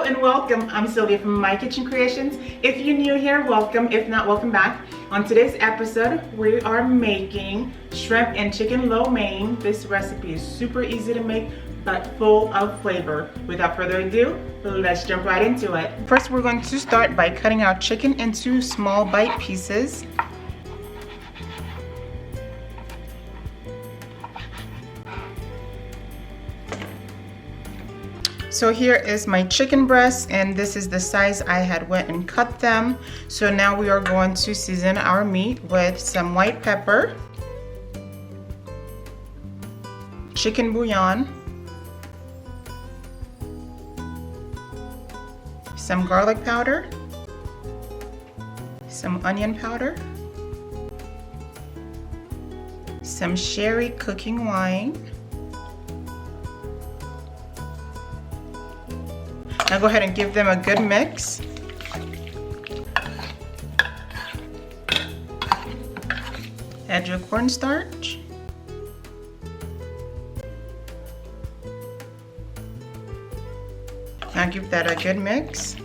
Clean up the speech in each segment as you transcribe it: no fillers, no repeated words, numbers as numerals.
and welcome. I'm Sylvia from My Kitchen Creations. If you're new here, welcome. If not, welcome back. On today's episode, we are making shrimp and chicken lo mein. This recipe is super easy to make, but full of flavor. Without further ado, let's jump right into it. First, we're going to start by cutting our chicken into small bite pieces. So here is my chicken breast, and this is the size I had went and cut them. So now we are going to season our meat with some white pepper, chicken bouillon, some garlic powder, some onion powder, some sherry cooking wine. Now go ahead and give them a good mix. Add your cornstarch. Now give that a good mix.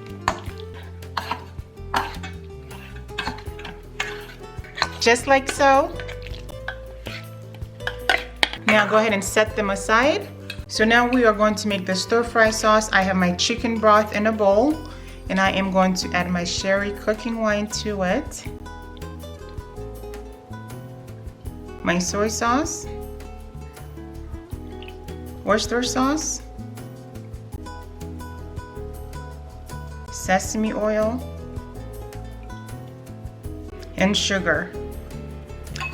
Just like so. Now go ahead and set them aside. So now we are going to make the stir-fry sauce. I have my chicken broth in a bowl, and I am going to add my sherry cooking wine to it, my soy sauce, oyster sauce, sesame oil, and sugar.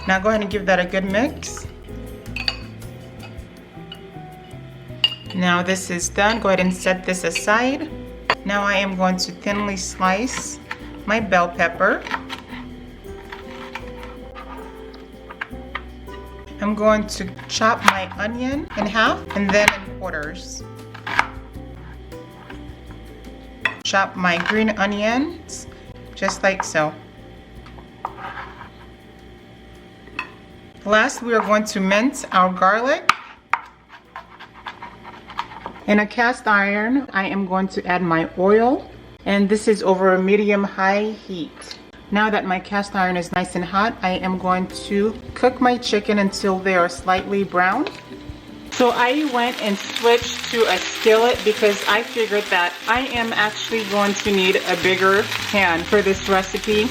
Now go ahead and give that a good mix. Now this is done. Go ahead and set this aside. Now I am going to thinly slice my bell pepper. I'm going to chop my onion in half and then in quarters. Chop my green onions just like so. Last, we are going to mince our garlic. In a cast iron, I am going to add my oil, and this is over a medium-high heat. Now that my cast iron is nice and hot, I am going to cook my chicken until they are slightly brown. So I went and switched to a skillet because I figured that I am actually going to need a bigger pan for this recipe.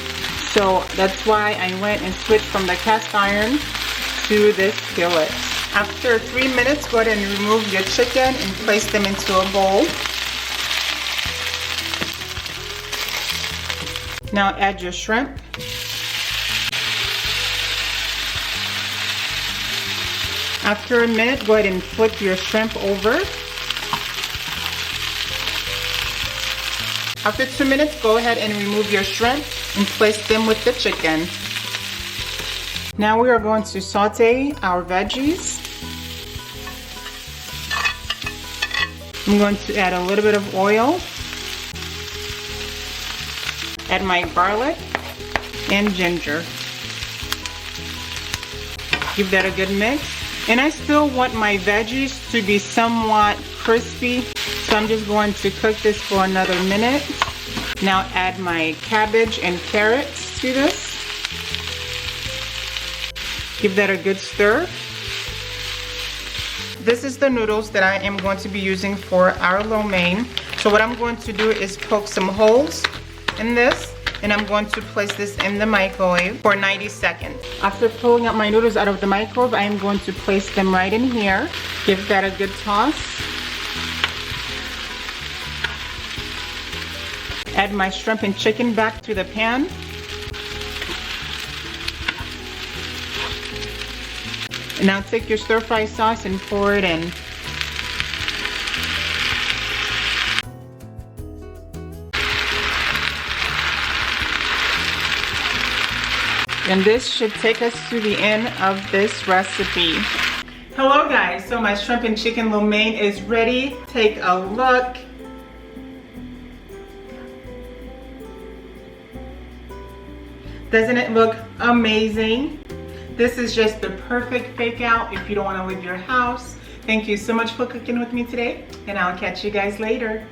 So that's why I went and switched from the cast iron to this skillet. After 3 minutes, go ahead and remove your chicken and place them into a bowl. Now add your shrimp. After a minute, go ahead and flip your shrimp over. After 2 minutes, go ahead and remove your shrimp and place them with the chicken. Now we are going to saute our veggies. I'm going to add a little bit of oil. Add my garlic and ginger. Give that a good mix. And I still want my veggies to be somewhat crispy, so I'm just going to cook this for another minute. Now add my cabbage and carrots to this. Give that a good stir. This is the noodles that I am going to be using for our lo mein. So what I'm going to do is poke some holes in this, and I'm going to place this in the microwave for 90 seconds. After pulling out my noodles out of the microwave, I am going to place them right in here. Give that a good toss. Add my shrimp and chicken back to the pan. And now take your stir-fry sauce and pour it in. And this should take us to the end of this recipe. Hello guys, so my shrimp and chicken lo mein is ready. Take a look. Doesn't it look amazing? This is just the perfect fake out if you don't want to leave your house. Thank you so much for cooking with me today, and I'll catch you guys later.